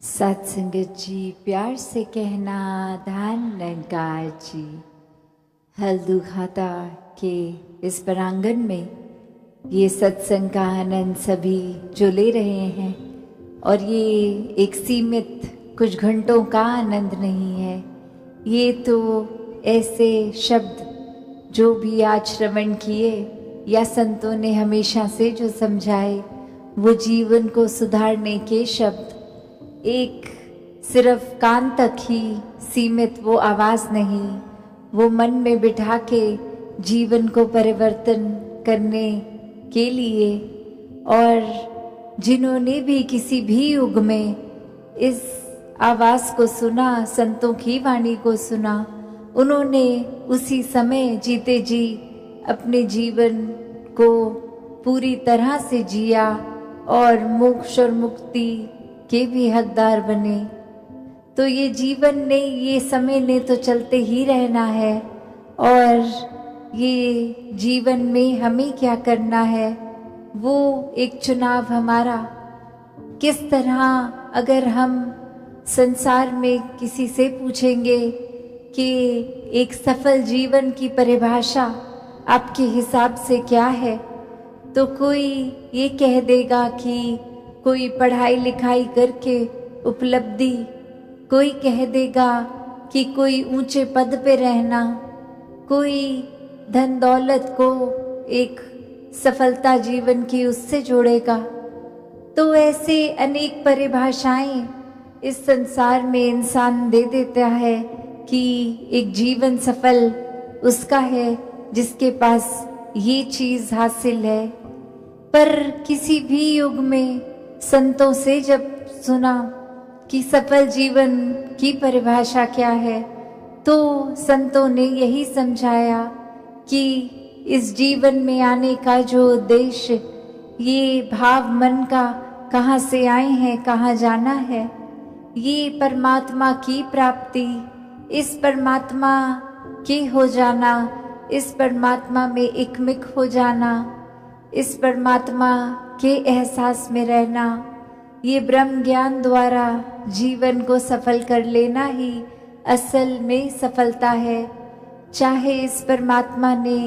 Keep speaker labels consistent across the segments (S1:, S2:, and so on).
S1: सत्संगत जी, प्यार से कहना धन निरंकार जी। हल्दू खाता के इस प्रांगण में ये सत्संग का आनंद सभी जो ले रहे हैं, और ये एक सीमित कुछ घंटों का आनंद नहीं है। ये तो ऐसे शब्द जो भी आज श्रवण किए या संतों ने हमेशा से जो समझाए, वो जीवन को सुधारने के शब्द, एक सिर्फ कान तक ही सीमित वो आवाज़ नहीं, वो मन में बिठा के जीवन को परिवर्तन करने के लिए। और जिन्होंने भी किसी भी युग में इस आवाज़ को सुना, संतों की वाणी को सुना, उन्होंने उसी समय जीते जी अपने जीवन को पूरी तरह से जिया और मोक्ष और मुक्ति के भी हकदार बने। तो ये जीवन ने, ये समय ने तो चलते ही रहना है, और ये जीवन में हमें क्या करना है वो एक चुनाव हमारा। किस तरह अगर हम संसार में किसी से पूछेंगे कि एक सफल जीवन की परिभाषा आपके हिसाब से क्या है, तो कोई ये कह देगा कि कोई पढ़ाई लिखाई करके उपलब्धि, कोई कह देगा कि कोई ऊंचे पद पे रहना, कोई धन दौलत को एक सफलता जीवन की उससे जोड़ेगा। तो ऐसे अनेक परिभाषाएं इस संसार में इंसान दे देता है कि एक जीवन सफल उसका है जिसके पास ये चीज़ हासिल है। पर किसी भी युग में संतों से जब सुना कि सफल जीवन की परिभाषा क्या है, तो संतों ने यही समझाया कि इस जीवन में आने का जो उद्देश्य, ये भाव मन का कहाँ से आए हैं, कहाँ जाना है, ये परमात्मा की प्राप्ति, इस परमात्मा के हो जाना, इस परमात्मा में एकमिक हो जाना, इस परमात्मा के एहसास में रहना, ये ब्रह्म ज्ञान द्वारा जीवन को सफल कर लेना ही असल में सफलता है। चाहे इस परमात्मा ने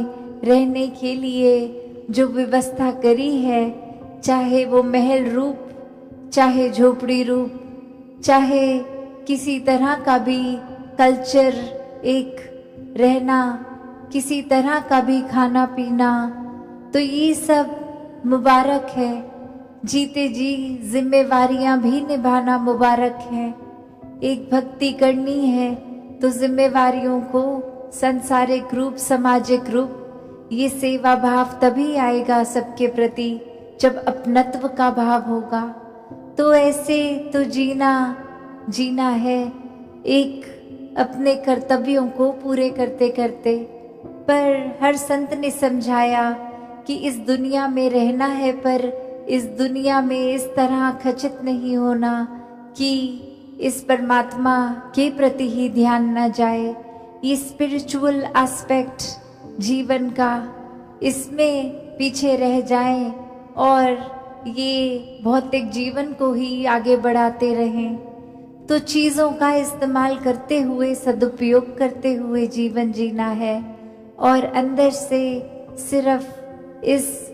S1: रहने के लिए जो व्यवस्था करी है, चाहे वो महल रूप, चाहे झोपड़ी रूप, चाहे किसी तरह का भी कल्चर एक रहना, किसी तरह का भी खाना पीना, तो ये सब मुबारक है। जीते जी जिम्मेवारियां भी निभाना मुबारक है। एक भक्ति करनी है तो जिम्मेवारियों को सांसारिक रूप, सामाजिक रूप, ये सेवा भाव तभी आएगा सबके प्रति जब अपनत्व का भाव होगा। तो ऐसे तो जीना है एक अपने कर्तव्यों को पूरे करते करते। पर हर संत ने समझाया कि इस दुनिया में रहना है, पर इस दुनिया में इस तरह खचित नहीं होना कि इस परमात्मा के प्रति ही ध्यान न जाए। ये स्पिरिचुअल एस्पेक्ट जीवन का, इसमें पीछे रह जाए और ये भौतिक जीवन को ही आगे बढ़ाते रहें। तो चीज़ों का इस्तेमाल करते हुए, सदुपयोग करते हुए जीवन जीना है, और अंदर से सिर्फ इस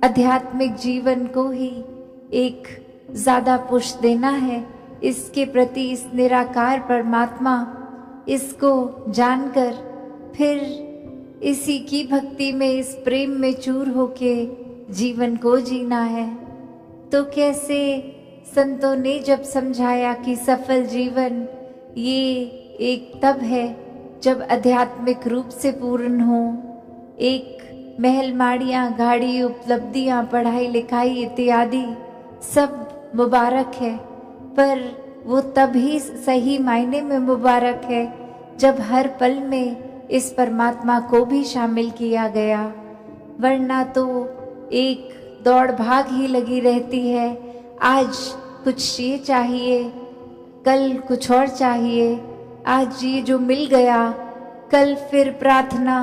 S1: आध्यात्मिक जीवन को ही एक ज़्यादा पुश देना है, इसके प्रति, इस निराकार परमात्मा, इसको जानकर फिर इसी की भक्ति में, इस प्रेम में चूर होके जीवन को जीना है। तो कैसे संतों ने जब समझाया कि सफल जीवन ये एक तब है जब आध्यात्मिक रूप से पूर्ण हो, एक महल माड़ियाँ, गाड़ी, उपलब्धियाँ, पढ़ाई लिखाई इत्यादि सब मुबारक है, पर वो तभी सही मायने में मुबारक है जब हर पल में इस परमात्मा को भी शामिल किया गया। वरना तो एक दौड़ भाग ही लगी रहती है। आज कुछ ये चाहिए, कल कुछ और चाहिए, आज ये जो मिल गया, कल फिर प्रार्थना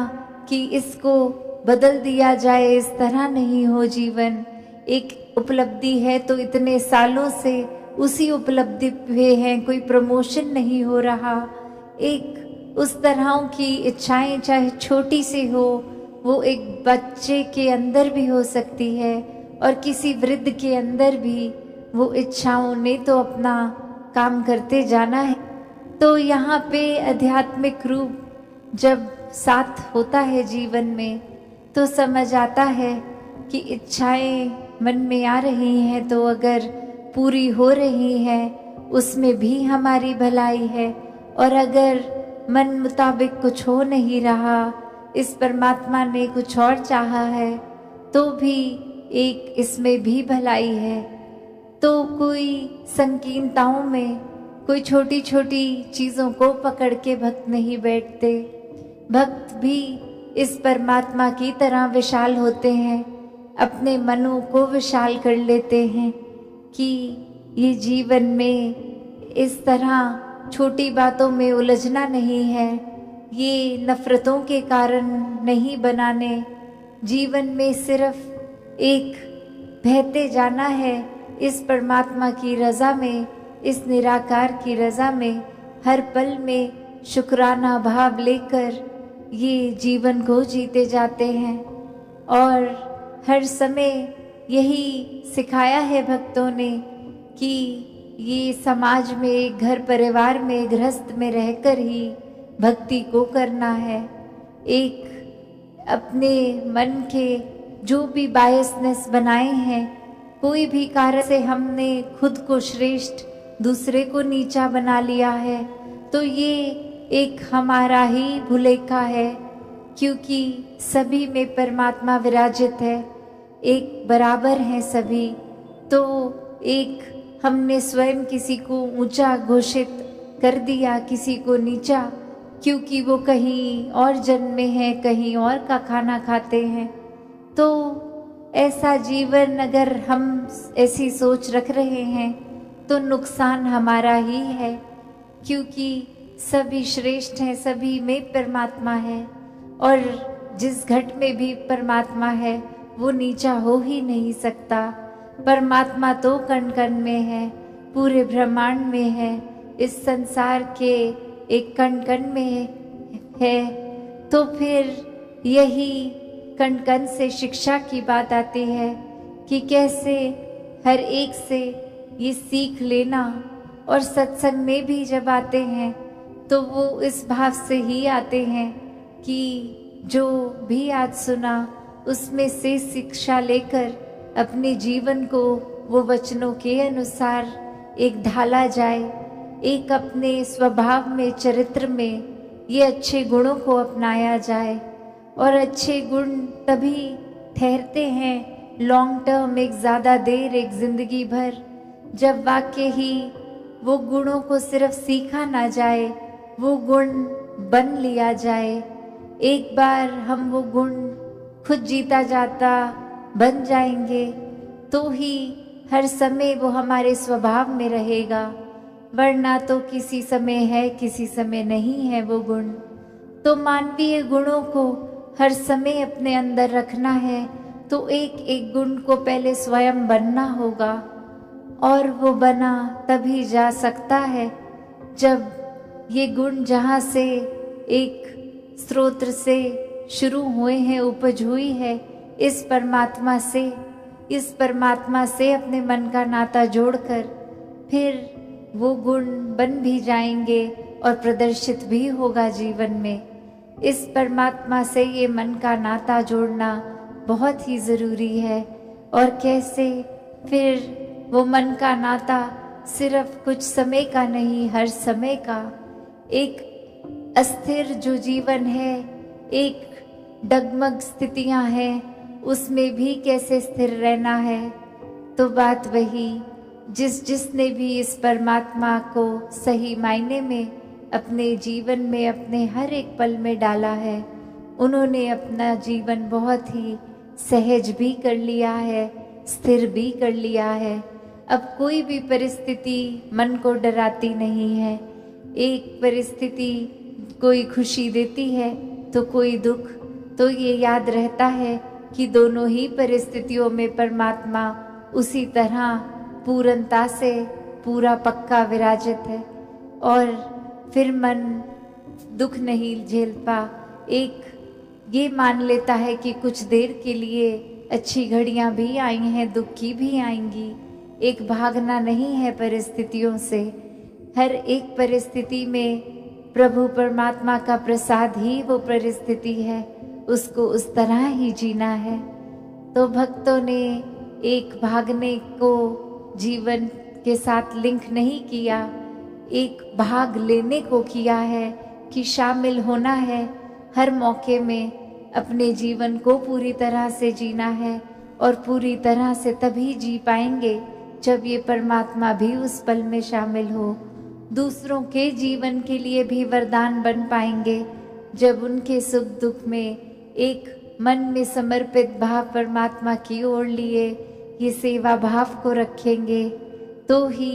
S1: कि इसको बदल दिया जाए। इस तरह नहीं हो जीवन। एक उपलब्धि है तो इतने सालों से उसी उपलब्धि पे हैं, कोई प्रमोशन नहीं हो रहा। एक उस तरह की इच्छाएं चाहे छोटी सी हो, वो एक बच्चे के अंदर भी हो सकती है और किसी वृद्ध के अंदर भी वो इच्छाओं ने तो अपना काम करते जाना है। तो यहाँ पे आध्यात्मिक रूप जब साथ होता है जीवन में, तो समझ आता है कि इच्छाएं मन में आ रही हैं तो अगर पूरी हो रही है उसमें भी हमारी भलाई है, और अगर मन मुताबिक कुछ हो नहीं रहा, इस परमात्मा ने कुछ और चाहा है, तो भी एक इसमें भी भलाई है। तो कोई संकीर्णताओं में, कोई छोटी छोटी चीज़ों को पकड़ के भक्त नहीं बैठते। भक्त भी इस परमात्मा की तरह विशाल होते हैं, अपने मनों को विशाल कर लेते हैं कि ये जीवन में इस तरह छोटी बातों में उलझना नहीं है, ये नफरतों के कारण नहीं बनाने। जीवन में सिर्फ एक बहते जाना है इस परमात्मा की रज़ा में, इस निराकार की रज़ा में, हर पल में शुक्राना भाव लेकर ये जीवन को जीते जाते हैं। और हर समय यही सिखाया है भक्तों ने कि ये समाज में, घर परिवार में, गृहस्थ में रहकर ही भक्ति को करना है। एक अपने मन के जो भी बायसनेस बनाए हैं, कोई भी कार्य से हमने खुद को श्रेष्ठ, दूसरे को नीचा बना लिया है, तो ये एक हमारा ही भुलेखा है, क्योंकि सभी में परमात्मा विराजित है, एक बराबर हैं सभी। तो एक हमने स्वयं किसी को ऊंचा घोषित कर दिया, किसी को नीचा, क्योंकि वो कहीं और जन्मे हैं, कहीं और का खाना खाते हैं। तो ऐसा जीवन अगर हम ऐसी सोच रख रहे हैं तो नुकसान हमारा ही है, क्योंकि सभी श्रेष्ठ हैं, सभी में परमात्मा है, और जिस घट में भी परमात्मा है वो नीचा हो ही नहीं सकता। परमात्मा तो कण कण में है, पूरे ब्रह्मांड में है, इस संसार के एक कण कण में है। तो फिर यही कण कण से शिक्षा की बात आती है कि कैसे हर एक से ये सीख लेना। और सत्संग में भी जब आते हैं तो वो इस भाव से ही आते हैं कि जो भी आज सुना उसमें से शिक्षा लेकर अपने जीवन को वो वचनों के अनुसार एक ढाला जाए, एक अपने स्वभाव में, चरित्र में ये अच्छे गुणों को अपनाया जाए। और अच्छे गुण तभी ठहरते हैं लॉन्ग टर्म, एक ज़्यादा देर, एक ज़िंदगी भर, जब वाकई ही वो गुणों को सिर्फ सीखा ना जाए, वो गुण बन लिया जाए। एक बार हम वो गुण खुद जीता जाता बन जाएंगे तो ही हर समय वो हमारे स्वभाव में रहेगा, वरना तो किसी समय है, किसी समय नहीं है वो गुण। तो मानवीय गुणों को हर समय अपने अंदर रखना है तो एक एक गुण को पहले स्वयं बनना होगा, और वो बना तभी जा सकता है जब ये गुण जहाँ से एक स्रोत से शुरू हुए हैं, उपज हुई है इस परमात्मा से, इस परमात्मा से अपने मन का नाता जोड़कर फिर वो गुण बन भी जाएंगे और प्रदर्शित भी होगा जीवन में। इस परमात्मा से ये मन का नाता जोड़ना बहुत ही ज़रूरी है। और कैसे फिर वो मन का नाता सिर्फ कुछ समय का नहीं, हर समय का। एक अस्थिर जो जीवन है, एक डगमग स्थितियां हैं, उसमें भी कैसे स्थिर रहना है। तो बात वही, जिसने भी इस परमात्मा को सही मायने में अपने जीवन में, अपने हर एक पल में डाला है, उन्होंने अपना जीवन बहुत ही सहज भी कर लिया है, स्थिर भी कर लिया है। अब कोई भी परिस्थिति मन को डराती नहीं है। एक परिस्थिति कोई खुशी देती है तो कोई दुख, तो ये याद रहता है कि दोनों ही परिस्थितियों में परमात्मा उसी तरह पूर्णता से, पूरा पक्का विराजित है। और फिर मन दुख नहीं झेल पा, एक ये मान लेता है कि कुछ देर के लिए अच्छी घड़ियां भी आई हैं, दुख की भी आएंगी। एक भागना नहीं है परिस्थितियों से, हर एक परिस्थिति में प्रभु परमात्मा का प्रसाद ही वो परिस्थिति है, उसको उस तरह ही जीना है। तो भक्तों ने एक भागने को जीवन के साथ लिंक नहीं किया, एक भाग लेने को किया है कि शामिल होना है, हर मौके में अपने जीवन को पूरी तरह से जीना है। और पूरी तरह से तभी जी पाएंगे जब ये परमात्मा भी उस पल में शामिल हो। दूसरों के जीवन के लिए भी वरदान बन पाएंगे जब उनके सुख दुख में एक मन में समर्पित भाव परमात्मा की ओर लिए ये सेवा भाव को रखेंगे, तो ही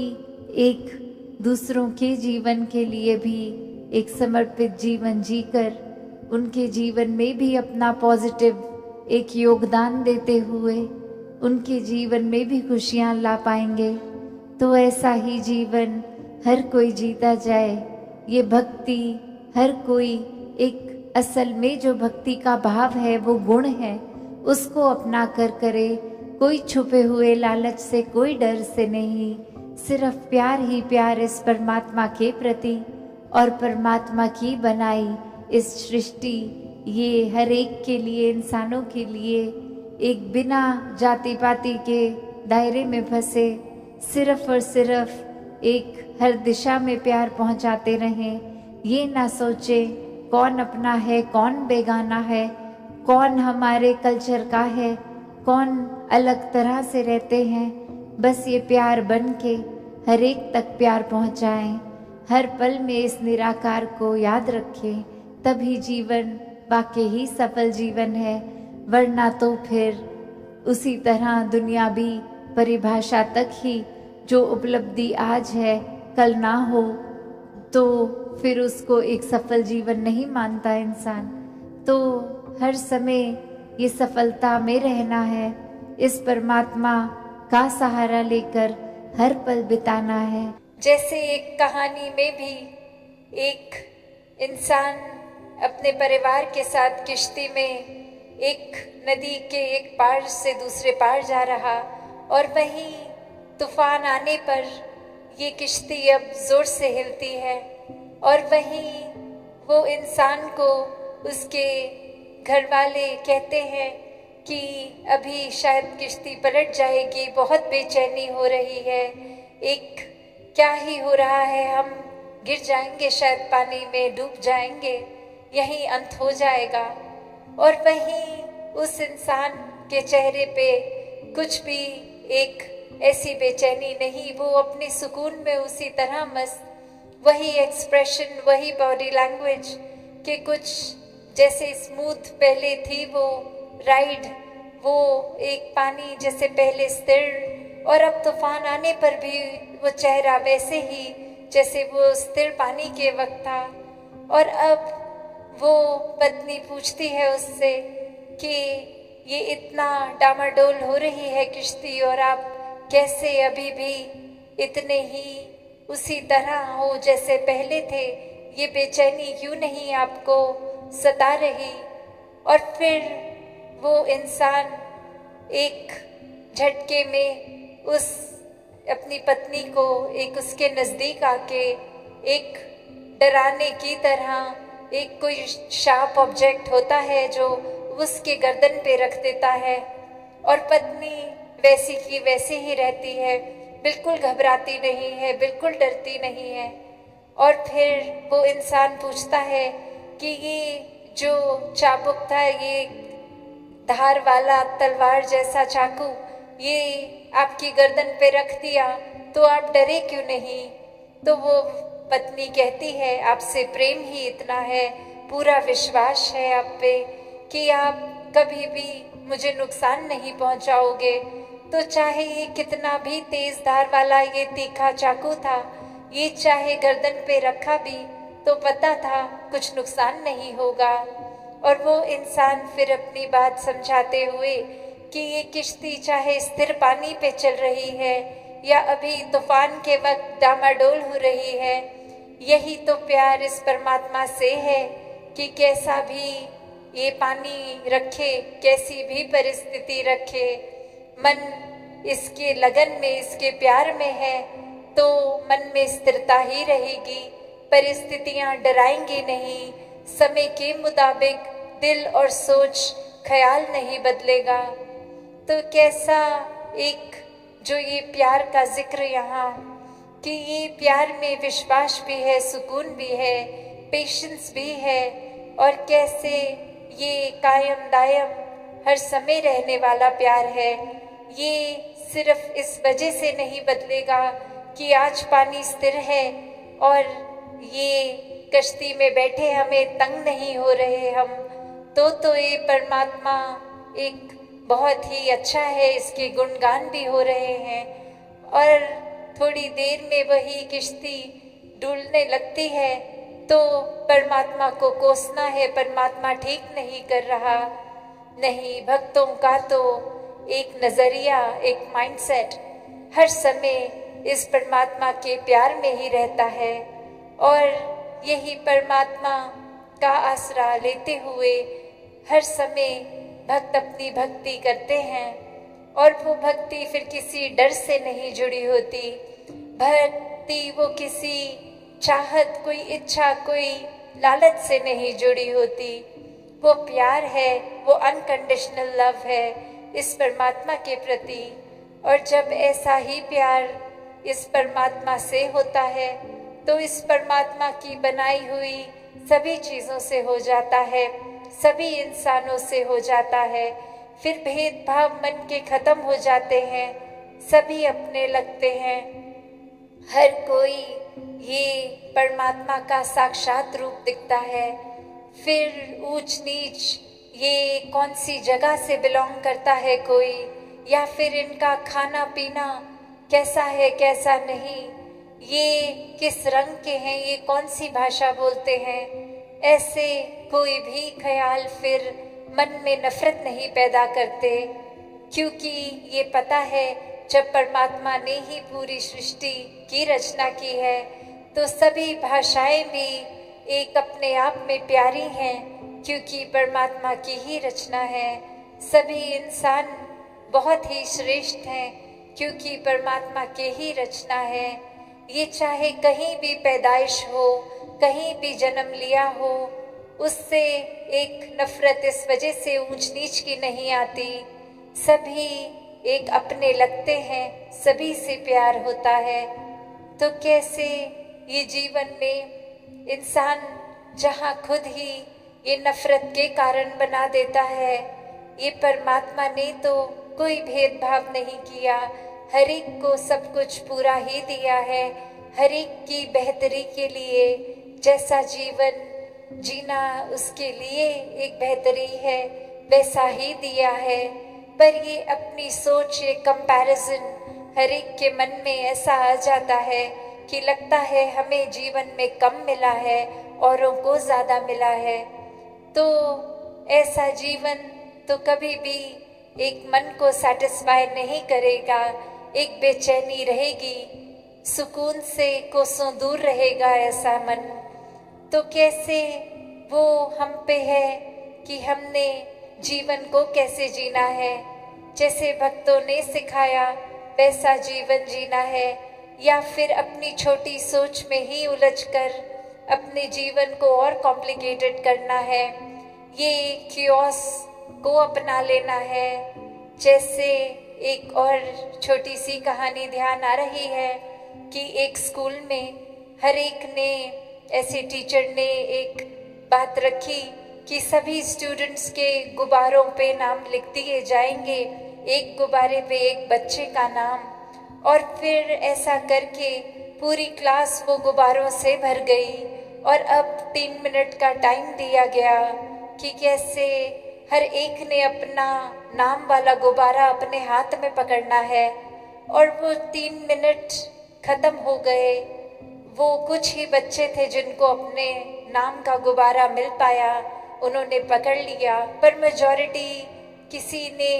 S1: एक दूसरों के जीवन के लिए भी एक समर्पित जीवन जीकर उनके जीवन में भी अपना पॉजिटिव एक योगदान देते हुए उनके जीवन में भी खुशियां ला पाएंगे। तो ऐसा ही जीवन हर कोई जीता जाए। ये भक्ति हर कोई एक असल में जो भक्ति का भाव है वो गुण है, उसको अपना कर करे। कोई छुपे हुए लालच से, कोई डर से नहीं, सिर्फ प्यार ही प्यार इस परमात्मा के प्रति और परमात्मा की बनाई इस सृष्टि, ये हर एक के लिए, इंसानों के लिए एक बिना जाति पाति के दायरे में फंसे सिर्फ और सिर्फ एक हर दिशा में प्यार पहुंचाते रहें। ये ना सोचे कौन अपना है, कौन बेगाना है, कौन हमारे कल्चर का है, कौन अलग तरह से रहते हैं। बस ये प्यार बन के हर एक तक प्यार पहुंचाएं। हर पल में इस निराकार को याद रखें, तभी जीवन वाकई ही सफल जीवन है। वरना तो फिर उसी तरह दुनियावी परिभाषा तक ही जो उपलब्धि आज है कल ना हो, तो फिर उसको एक सफल जीवन नहीं मानता इंसान। तो हर समय ये सफलता में रहना है, इस परमात्मा का सहारा लेकर हर पल बिताना है। जैसे एक कहानी में भी एक इंसान अपने परिवार के साथ किश्ती में एक नदी के एक पार से दूसरे पार जा रहा, और वहीं तूफान आने पर ये किश्ती अब जोर से हिलती है, और वहीं वो इंसान को उसके घर वाले कहते हैं कि अभी शायद किश्ती पलट जाएगी, बहुत बेचैनी हो रही है, एक क्या ही हो रहा है, हम गिर जाएंगे, शायद पानी में डूब जाएंगे, यही अंत हो जाएगा। और वहीं उस इंसान के चेहरे पे कुछ भी एक ऐसी बेचैनी नहीं, वो अपने सुकून में उसी तरह मस्त, वही एक्सप्रेशन, वही बॉडी लैंग्वेज के कुछ जैसे स्मूथ पहले थी वो राइड, वो एक पानी जैसे पहले स्थिर, और अब तूफान आने पर भी वो चेहरा वैसे ही जैसे वो स्थिर पानी के वक्त था। और अब वो पत्नी पूछती है उससे कि ये इतना डामाडोल हो रही है किश्ती, और आप कैसे अभी भी इतने ही उसी तरह हो जैसे पहले थे, ये बेचैनी क्यों नहीं आपको सता रही। और फिर वो इंसान एक झटके में उस अपनी पत्नी को एक उसके नज़दीक आके एक डराने की तरह एक कोई शार्प ऑब्जेक्ट होता है जो उसके गर्दन पे रख देता है, और पत्नी वैसी की वैसी ही रहती है, बिल्कुल घबराती नहीं है, बिल्कुल डरती नहीं है। और फिर वो इंसान पूछता है कि ये जो चाबुक था, ये धार वाला तलवार जैसा चाकू, ये आपकी गर्दन पे रख दिया तो आप डरे क्यों नहीं? तो वो पत्नी कहती है, आपसे प्रेम ही इतना है, पूरा विश्वास है आप पे कि आप कभी भी मुझे नुकसान नहीं पहुंचाओगे। तो चाहे ये कितना भी तेज धार वाला ये तीखा चाकू था, ये चाहे गर्दन पे रखा भी तो पता था कुछ नुकसान नहीं होगा। और वो इंसान फिर अपनी बात समझाते हुए कि ये किश्ती चाहे स्थिर पानी पे चल रही है, या अभी तूफान के वक्त डामाडोल हो रही है। यही तो प्यार इस परमात्मा से है कि कैसा भी ये पानी रखे, कैसी भी परिस्थिति रखे, मन इसके लगन में, इसके प्यार में है तो मन में स्थिरता ही रहेगी। परिस्थितियां डराएंगी नहीं, समय के मुताबिक दिल और सोच ख्याल नहीं बदलेगा। तो कैसा एक जो ये प्यार का जिक्र यहाँ, कि ये प्यार में विश्वास भी है, सुकून भी है, पेशेंस भी है, और कैसे ये कायम दायम हर समय रहने वाला प्यार है। ये सिर्फ इस वजह से नहीं बदलेगा कि आज पानी स्थिर है और ये कश्ती में बैठे हमें तंग नहीं हो रहे हम, तो ये परमात्मा एक बहुत ही अच्छा है, इसके गुणगान भी हो रहे हैं। और थोड़ी देर में वही किश्ती डूबने लगती है तो परमात्मा को कोसना है, परमात्मा ठीक नहीं कर रहा। नहीं, भक्तों का तो एक नजरिया, एक माइंडसेट हर समय इस परमात्मा के प्यार में ही रहता है, और यही परमात्मा का आसरा लेते हुए हर समय भक्त अपनी भक्ति करते हैं। और वो भक्ति फिर किसी डर से नहीं जुड़ी होती, भक्ति वो किसी चाहत, कोई इच्छा, कोई लालच से नहीं जुड़ी होती। वो प्यार है, वो अनकंडीशनल लव है इस परमात्मा के प्रति। और जब ऐसा ही प्यार इस परमात्मा से होता है तो इस परमात्मा की बनाई हुई सभी चीज़ों से हो जाता है, सभी इंसानों से हो जाता है। फिर भेदभाव मन के खत्म हो जाते हैं, सभी अपने लगते हैं। हर कोई ये परमात्मा का साक्षात रूप दिखता है। फिर ऊंच नीच, ये कौन सी जगह से बिलोंग करता है कोई, या फिर इनका खाना पीना कैसा है कैसा नहीं, ये किस रंग के हैं, ये कौन सी भाषा बोलते हैं, ऐसे कोई भी ख्याल फिर मन में नफरत नहीं पैदा करते। क्योंकि ये पता है जब परमात्मा ने ही पूरी सृष्टि की रचना की है तो सभी भाषाएं भी एक अपने आप में प्यारी हैं, क्योंकि परमात्मा की ही रचना है। सभी इंसान बहुत ही श्रेष्ठ हैं क्योंकि परमात्मा के ही रचना है। ये चाहे कहीं भी पैदाइश हो, कहीं भी जन्म लिया हो, उससे एक नफरत इस वजह से ऊंच नीच की नहीं आती। सभी एक अपने लगते हैं, सभी से प्यार होता है। तो कैसे ये जीवन में इंसान जहाँ खुद ही ये नफरत के कारण बना देता है, ये परमात्मा ने तो कोई भेदभाव नहीं किया, हर एक को सब कुछ पूरा ही दिया है। हर एक की बेहतरी के लिए जैसा जीवन जीना उसके लिए एक बेहतरी है, वैसा ही दिया है। पर ये अपनी सोच, ये कंपैरिजन हर एक के मन में ऐसा आ जाता है कि लगता है हमें जीवन में कम मिला है, औरों को ज़्यादा मिला है। तो ऐसा जीवन तो कभी भी एक मन को सेटिस्फाई नहीं करेगा, एक बेचैनी रहेगी, सुकून से कोसों दूर रहेगा ऐसा मन। तो कैसे वो हम पे है कि हमने जीवन को कैसे जीना है, जैसे भक्तों ने सिखाया वैसा जीवन जीना है, या फिर अपनी छोटी सोच में ही उलझकर अपने जीवन को और कॉम्प्लिकेटेड करना है, ये क्योस को अपना लेना है। जैसे एक और छोटी सी कहानी ध्यान आ रही है कि एक स्कूल में हर एक ने, ऐसे टीचर ने एक बात रखी कि सभी स्टूडेंट्स के गुब्बारों पे नाम लिख दिए जाएंगे, एक गुब्बारे पे एक बच्चे का नाम। और फिर ऐसा करके पूरी क्लास वो गुब्बारों से भर गई, और अब 3 मिनट का टाइम दिया गया कि कैसे हर एक ने अपना नाम वाला गुब्बारा अपने हाथ में पकड़ना है। और वो 3 मिनट खत्म हो गए। वो कुछ ही बच्चे थे जिनको अपने नाम का गुब्बारा मिल पाया, उन्होंने पकड़ लिया, पर मेजॉरिटी किसी ने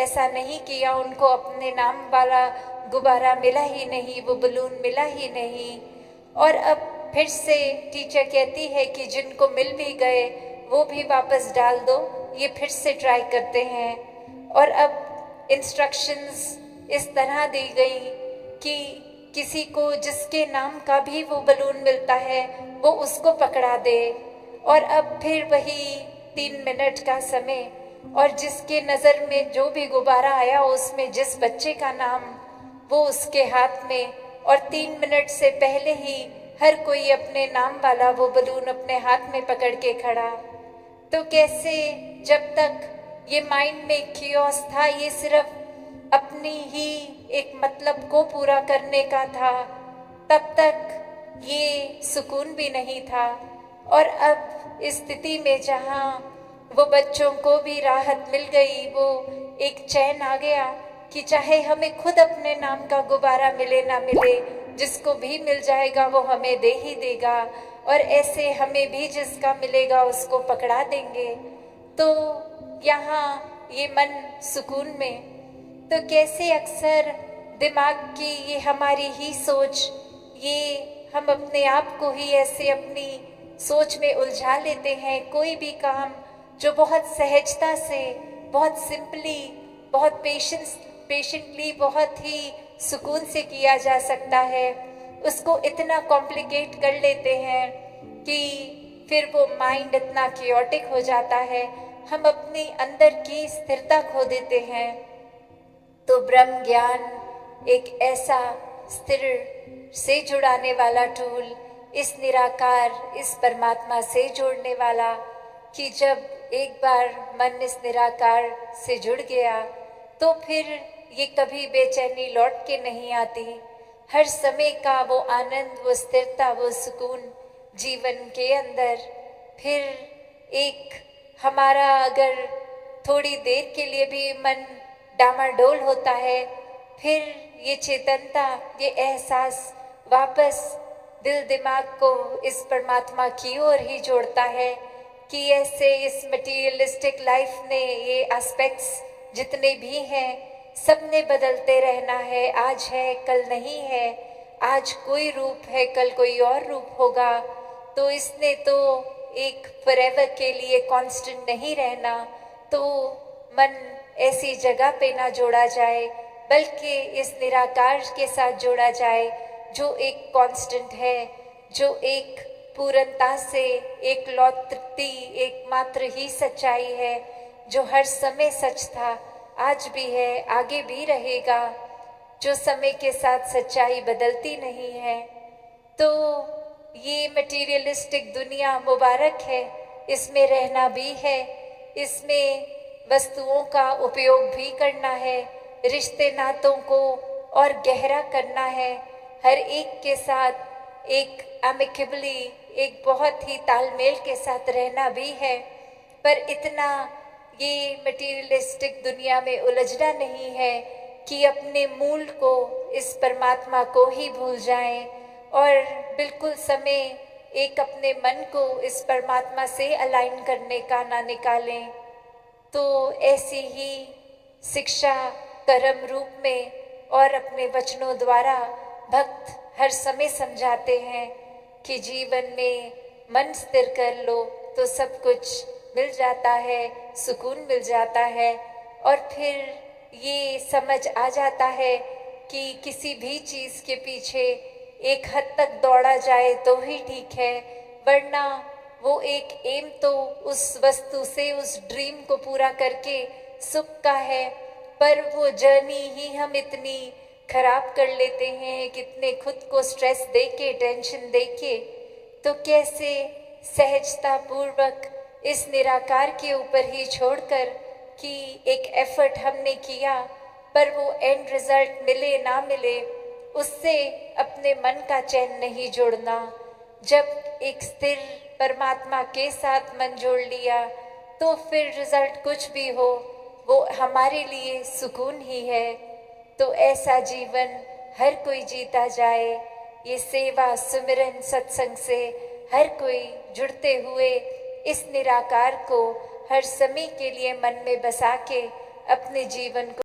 S1: ऐसा नहीं किया, उनको अपने नाम वाला गुब्बारा मिला ही नहीं, वो बलून मिला ही नहीं। और अब फिर से टीचर कहती है कि जिनको मिल भी गए वो भी वापस डाल दो, ये फिर से ट्राई करते हैं। और अब इंस्ट्रक्शंस इस तरह दी गई कि किसी को जिसके नाम का भी वो बलून मिलता है वो उसको पकड़ा दे। और अब फिर वही 3 मिनट का समय, और जिसके नज़र में जो भी गुब्बारा आया उसमें जिस बच्चे का नाम, वो उसके हाथ में। और 3 मिनट से पहले ही हर कोई अपने नाम वाला वो बलून अपने हाथ में पकड़ के खड़ा। तो कैसे जब तक ये माइंड में कियोस था, ये सिर्फ अपनी ही एक मतलब को पूरा करने का था, तब तक ये सुकून भी नहीं था। और अब इस स्थिति में जहाँ वो बच्चों को भी राहत मिल गई, वो एक चैन आ गया कि चाहे हमें खुद अपने नाम का गुब्बारा मिले ना मिले, जिसको भी मिल जाएगा वो हमें दे ही देगा, और ऐसे हमें भी जिसका मिलेगा उसको पकड़ा देंगे। तो यहाँ ये मन सुकून में। तो कैसे अक्सर दिमाग की ये हमारी ही सोच, ये हम अपने आप को ही ऐसे अपनी सोच में उलझा लेते हैं। कोई भी काम जो बहुत सहजता से, बहुत सिंपली, बहुत पेशेंटली, बहुत ही सुकून से किया जा सकता है, उसको इतना कॉम्प्लिकेट कर लेते हैं कि फिर वो माइंड इतना क्योटिक हो जाता है, हम अपनी अंदर की स्थिरता खो देते हैं। तो ब्रह्म ज्ञान एक ऐसा स्थिर से जुड़ाने वाला टूल, इस निराकार, इस परमात्मा से जोड़ने वाला, कि जब एक बार मन इस निराकार से जुड़ गया तो फिर ये कभी बेचैनी लौट के नहीं आती। हर समय का वो आनंद, वो स्थिरता, वो सुकून जीवन के अंदर। फिर एक हमारा अगर थोड़ी देर के लिए भी मन डामाडोल होता है, फिर ये चेतनता, ये एहसास वापस दिल दिमाग को इस परमात्मा की ओर ही जोड़ता है कि ऐसे इस मटीरियलिस्टिक लाइफ ने ये एस्पेक्ट्स जितने भी हैं, सब ने बदलते रहना है। आज है कल नहीं है, आज कोई रूप है कल कोई और रूप होगा। तो इसने तो एक फॉरएवर के लिए कांस्टेंट नहीं रहना। तो मन ऐसी जगह पे ना जोड़ा जाए, बल्कि इस निराकार के साथ जोड़ा जाए जो एक कांस्टेंट है, जो एक पूर्णता से एक लौटती एकमात्र ही सच्चाई है, जो हर समय सच था, आज भी है, आगे भी रहेगा, जो समय के साथ सच्चाई बदलती नहीं है। तो ये मटीरियलिस्टिक दुनिया मुबारक है, इसमें रहना भी है, इसमें वस्तुओं का उपयोग भी करना है, रिश्ते नातों को और गहरा करना है, हर एक के साथ एक एमिकेबली, एक बहुत ही तालमेल के साथ रहना भी है। पर इतना ये मटीरियलिस्टिक दुनिया में उलझना नहीं है कि अपने मूल को, इस परमात्मा को ही भूल जाएं, और बिल्कुल समय एक अपने मन को इस परमात्मा से अलाइन करने का ना निकालें। तो ऐसी ही शिक्षा कर्म रूप में और अपने वचनों द्वारा भक्त हर समय समझाते हैं कि जीवन में मन स्थिर कर लो तो सब कुछ मिल जाता है, सुकून मिल जाता है। और फिर ये समझ आ जाता है कि किसी भी चीज़ के पीछे एक हद तक दौड़ा जाए तो ही ठीक है, वरना वो एक एम तो उस वस्तु से, उस ड्रीम को पूरा करके सुख का है, पर वो जर्नी ही हम इतनी खराब कर लेते हैं, कितने खुद को स्ट्रेस देके, टेंशन देके। तो कैसे सहजता पूर्वक इस निराकार के ऊपर ही छोड़कर कि एक एफर्ट हमने किया, पर वो एंड रिजल्ट मिले ना मिले, उससे अपने मन का चैन नहीं जोड़ना। जब एक स्थिर परमात्मा के साथ मन जोड़ लिया तो फिर रिजल्ट कुछ भी हो वो हमारे लिए सुकून ही है। तो ऐसा जीवन हर कोई जीता जाए, ये सेवा सुमिरन सत्संग से हर कोई जुड़ते हुए इस निराकार को हर समय के लिए मन में बसा के अपने जीवन को